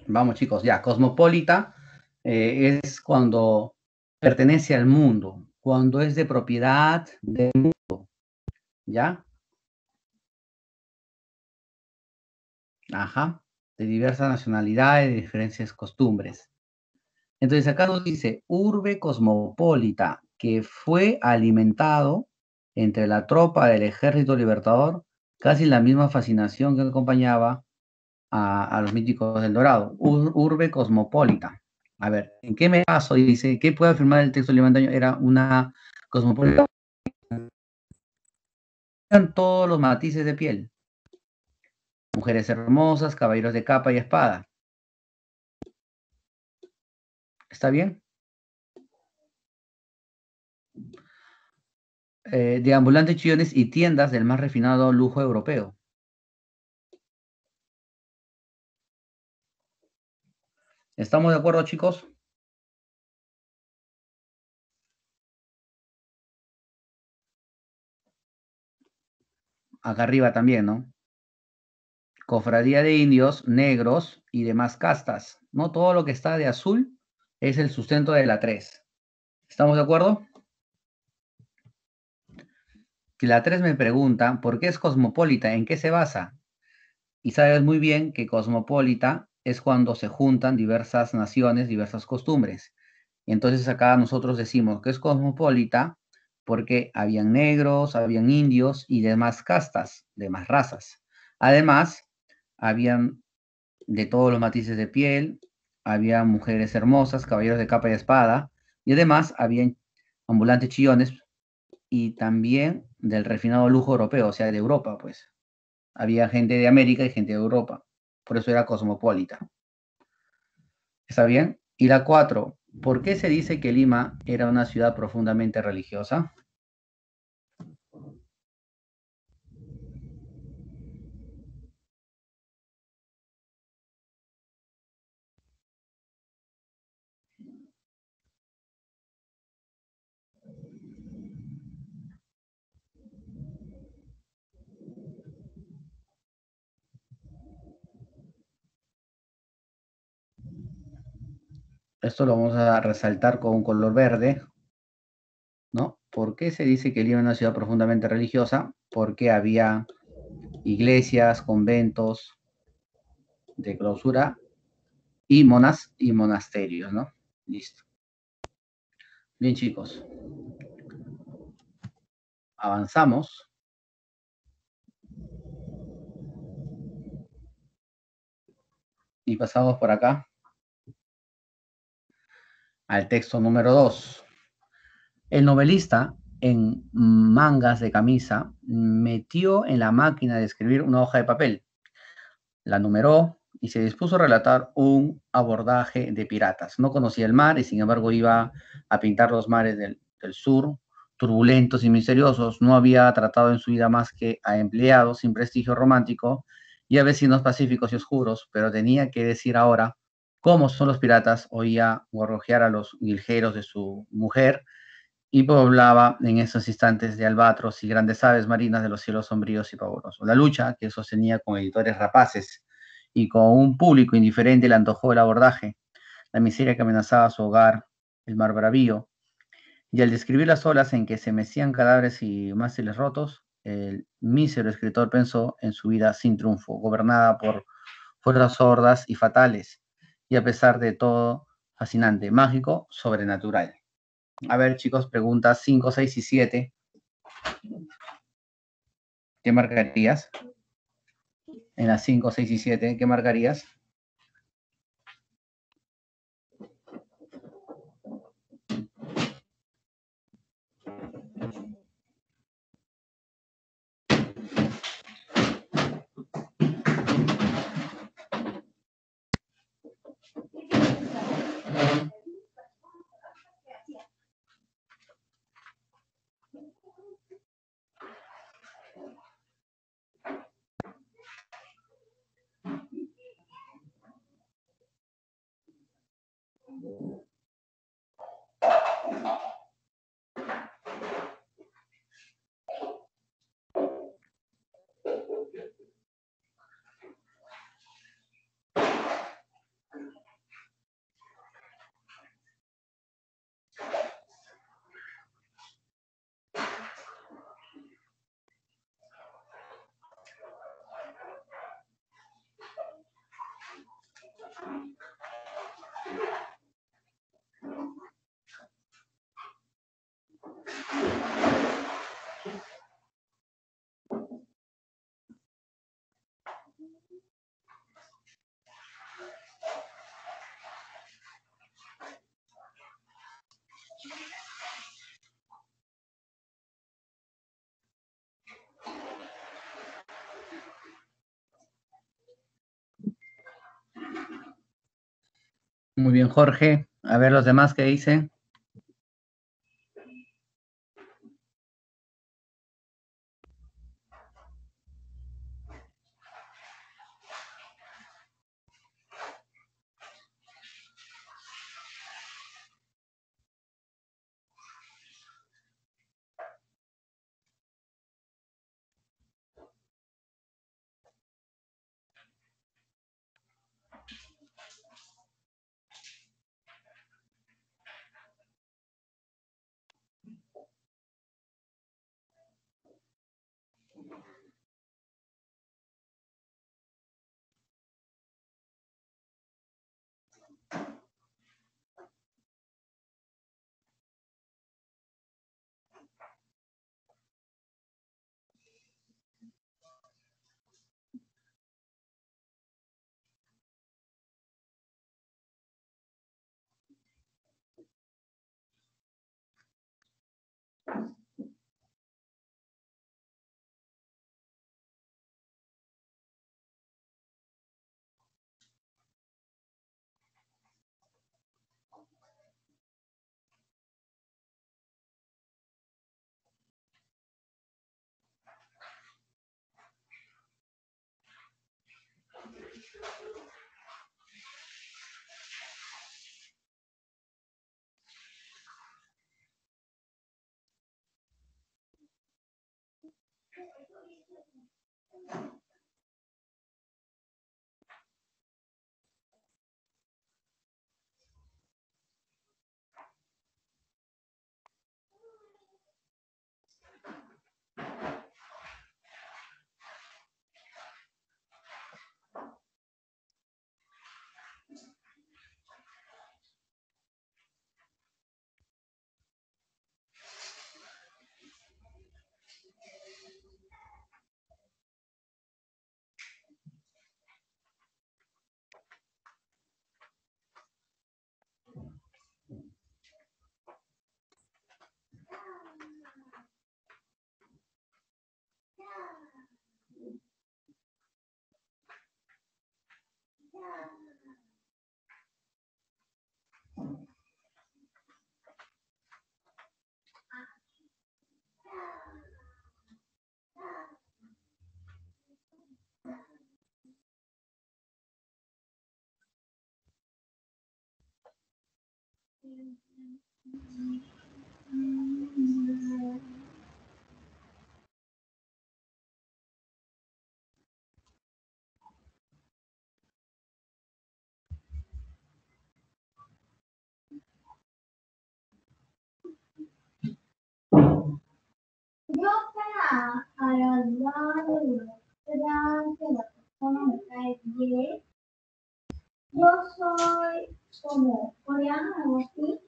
Vamos, chicos, ya, cosmopolita es cuando pertenece al mundo, cuando es de propiedad del mundo, ¿ya? Ajá, de diversas nacionalidades, de diferentes costumbres. Entonces acá nos dice urbe cosmopolita, que fue alimentado entre la tropa del Ejército Libertador, casi la misma fascinación que acompañaba a los míticos del Dorado. Urbe cosmopolita. A ver, ¿en qué me baso? Dice, ¿qué puede afirmar el texto limantaño? Era una cosmopolita. Eran todos los matices de piel. Mujeres hermosas, caballeros de capa y espada. ¿Está bien? De ambulantes chillones y tiendas del más refinado lujo europeo. ¿Estamos de acuerdo, chicos? Acá arriba también, ¿no? Cofradía de indios, negros y demás castas, ¿no? Todo lo que está de azul es el sustento de la 3. ¿Estamos de acuerdo? Que la 3 me pregunta, ¿por qué es cosmopolita? ¿En qué se basa? Y sabes muy bien que cosmopolita es cuando se juntan diversas naciones, diversas costumbres. Entonces acá nosotros decimos que es cosmopolita porque habían negros, habían indios y demás castas, demás razas. Además, habían de todos los matices de piel, había mujeres hermosas, caballeros de capa y espada, y además habían ambulantes chillones y también del refinado lujo europeo, o sea, de Europa, pues. Había gente de América y gente de Europa. Por eso era cosmopolita. ¿Está bien? Y la 4. ¿Por qué se dice que Lima era una ciudad profundamente religiosa? Esto lo vamos a resaltar con un color verde, ¿no? ¿Por qué se dice que Lima era una ciudad profundamente religiosa? Porque había iglesias, conventos de clausura y monasterios, ¿no? Listo. Bien, chicos. Avanzamos. Y pasamos por acá al texto número 2. El novelista, en mangas de camisa, metió en la máquina de escribir una hoja de papel, la numeró y se dispuso a relatar un abordaje de piratas. No conocía el mar y sin embargo iba a pintar los mares del sur, turbulentos y misteriosos. No había tratado en su vida más que a empleados sin prestigio romántico y a vecinos pacíficos y oscuros, pero tenía que decir ahora cómo son los piratas. Oía gorrojear a los guiljeros de su mujer y poblaba en esos instantes de albatros y grandes aves marinas de los cielos sombríos y pavorosos. La lucha que sostenía con editores rapaces y con un público indiferente le antojó el abordaje, la miseria que amenazaba su hogar, el mar bravío, y al describir las olas en que se mecían cadáveres y mástiles rotos, el mísero escritor pensó en su vida sin triunfo, gobernada por fuerzas sordas y fatales, y a pesar de todo, fascinante, mágico, sobrenatural. A ver, chicos, preguntas 5, 6 y 7. ¿Qué marcarías? En las 5, 6 y 7, ¿qué marcarías? Muy bien, Jorge. A ver los demás qué dicen. Yo para agradar que la persona me cae bien, yo soy como coreana, algo así.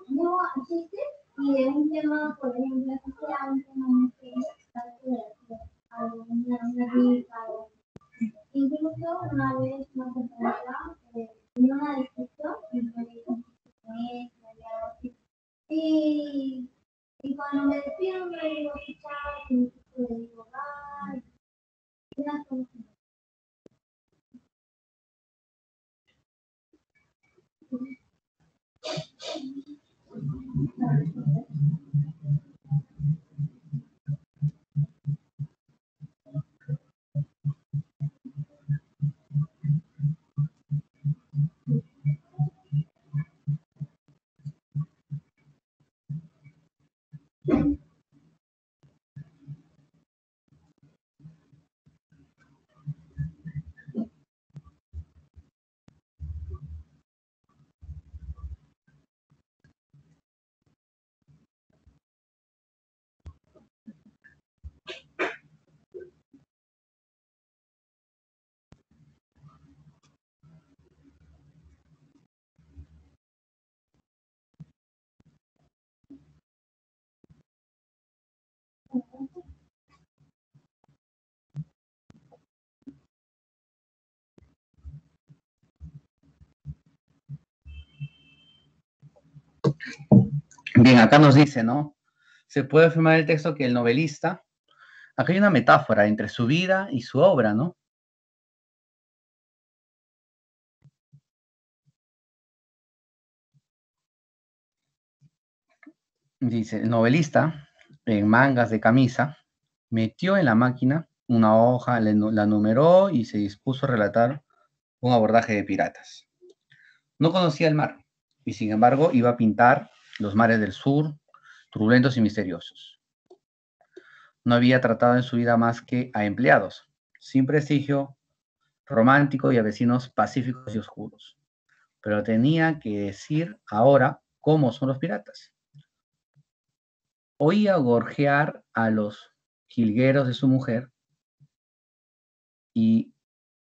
No asiste y de un tema, por ejemplo, que sea un tema muy de alguna rica o incluso una vez una compañera en una discusión y me dijo que algo así. Y cuando me despido me digo, chao, y le digo, bye, y una cosa así. Bien, acá nos dice, ¿no? Se puede afirmar el texto que el novelista, acá hay una metáfora entre su vida y su obra, ¿no? Dice, el novelista, en mangas de camisa, metió en la máquina una hoja, la numeró y se dispuso a relatar un abordaje de piratas. No conocía el mar y sin embargo iba a pintar los mares del sur, turbulentos y misteriosos. No había tratado en su vida más que a empleados, sin prestigio, romántico y a vecinos pacíficos y oscuros. Pero tenía que decir ahora cómo son los piratas. Oía gorjear a los jilgueros de su mujer y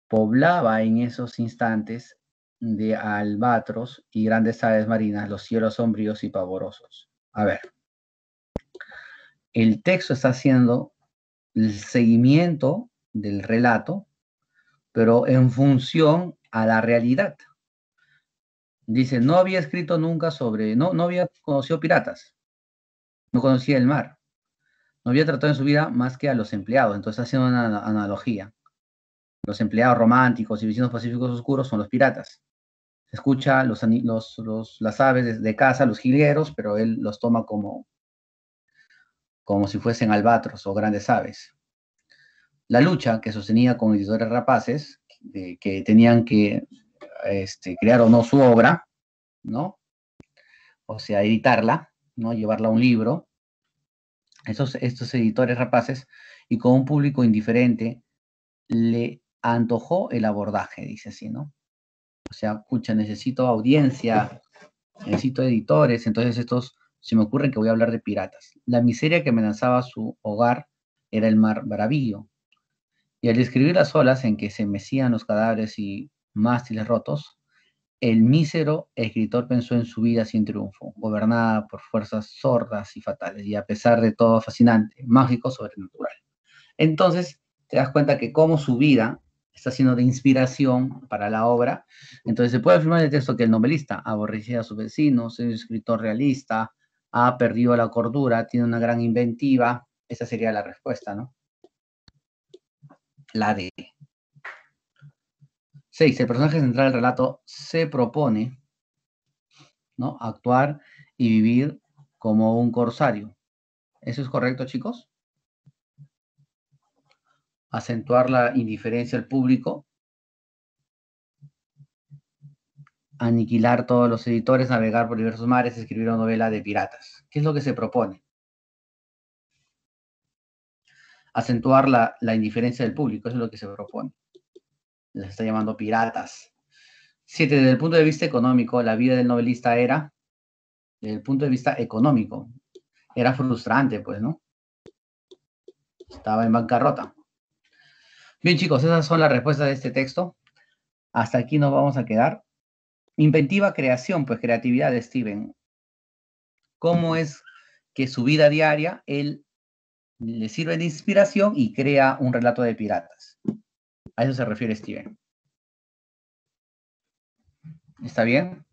poblaba en esos instantes de albatros y grandes aves marinas los cielos sombríos y pavorosos. A ver, el texto está haciendo el seguimiento del relato, pero en función a la realidad. Dice, no había escrito nunca sobre, no había conocido piratas, no conocía el mar, no había tratado en su vida más que a los empleados, entonces está haciendo una analogía. Los empleados románticos y vecinos pacíficos oscuros son los piratas. Se escucha las aves de caza, los jilgueros, pero él los toma como si fuesen albatros o grandes aves. La lucha que sostenía con editores rapaces, que tenían que crear o no su obra, ¿no? O sea, editarla, ¿no? Llevarla a un libro. Estos editores rapaces y con un público indiferente le antojó el abordaje, dice así, ¿no? O sea, escucha, necesito audiencia, necesito editores, entonces estos se me ocurren que voy a hablar de piratas. La miseria que amenazaba su hogar era el mar bravío, y al describir las olas en que se mecían los cadáveres y mástiles rotos, el mísero escritor pensó en su vida sin triunfo, gobernada por fuerzas sordas y fatales, y a pesar de todo fascinante, mágico, sobrenatural. Entonces, te das cuenta que como su vida está siendo de inspiración para la obra. Entonces, se puede afirmar en el texto que el novelista aborrecía a sus vecinos, es un escritor realista, ha perdido la cordura, tiene una gran inventiva. Esa sería la respuesta, ¿no? La D. 6. El personaje central del relato se propone, ¿no?, actuar y vivir como un corsario. ¿Eso es correcto, chicos? Acentuar la indiferencia al público. aniquilar todos los editores, navegar por diversos mares, escribir una novela de piratas. ¿Qué es lo que se propone? Acentuar la indiferencia del público, eso es lo que se propone. Les está llamando piratas. 7. Desde el punto de vista económico, la vida del novelista era, desde el punto de vista económico, era frustrante, pues, ¿no? Estaba en bancarrota. Bien, chicos, esas son las respuestas de este texto. Hasta aquí nos vamos a quedar. Inventiva creación, pues creatividad de Steven. ¿Cómo es que su vida diaria, él le sirve de inspiración y crea un relato de piratas? A eso se refiere Steven. ¿Está bien?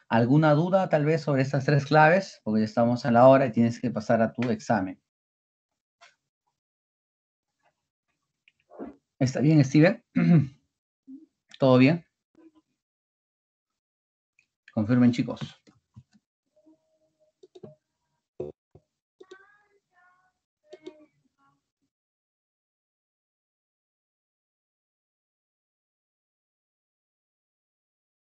¿Alguna duda tal vez sobre estas 3 claves? Porque ya estamos a la hora y tienes que pasar a tu examen. ¿Está bien, Steven? ¿Todo bien? Confirmen, chicos.